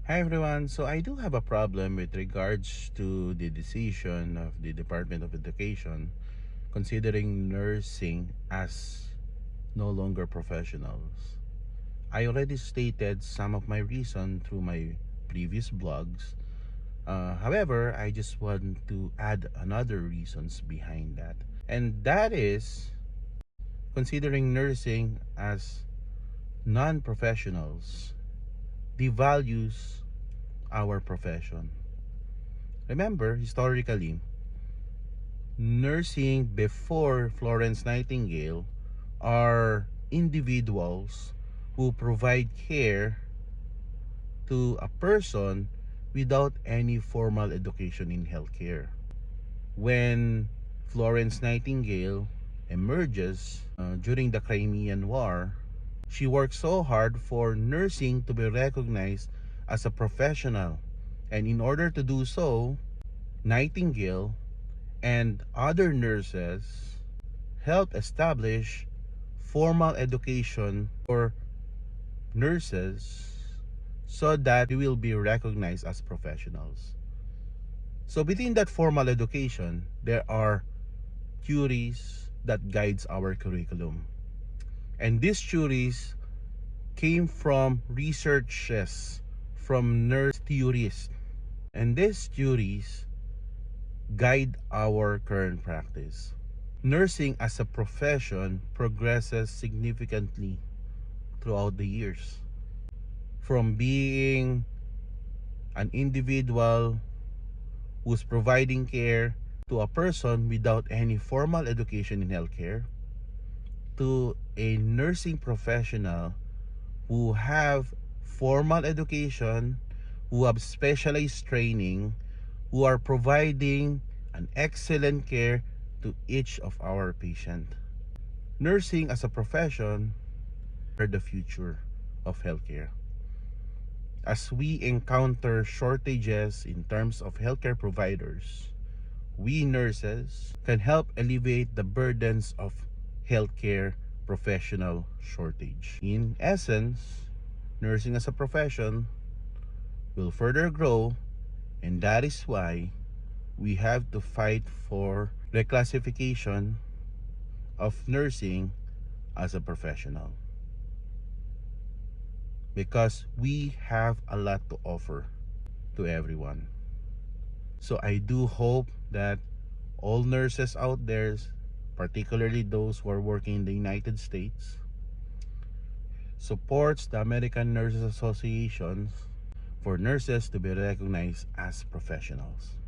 Hi everyone. So I do have a problem with regards to the decision of the Department of Education considering nursing as no longer professionals. I already stated some of my reason through my previous blogs. However, I just want to add another reasons behind that. And that is considering nursing as non-professionals devalues our profession. Remember, historically, nursing before Florence Nightingale are individuals who provide care to a person without any formal education in healthcare. When Florence Nightingale emerges during the Crimean War, she worked so hard for nursing to be recognized as a professional. And in order to do so, Nightingale and other nurses help establish formal education for nurses so that they will be recognized as professionals. So within that formal education, there are theories that guides our curriculum. And these theories came from researches from nurse theorists. And these theories guide our current practice. Nursing as a profession progresses significantly throughout the years. From being an individual who's providing care to a person without any formal education in healthcare to a nursing professional who have formal education, who have specialized training, who are providing an excellent care to each of our patient. Nursing as a profession are the future of healthcare. As we encounter shortages in terms of healthcare providers, we nurses can help alleviate the burdens of healthcare professional shortage. In essence, nursing as a profession will further grow, and that is why we have to fight for reclassification of nursing as a professional, because we have a lot to offer to everyone. So I do hope that all nurses out there, particularly those who are working in the United States, supports the American Nurses Association for nurses to be recognized as professionals.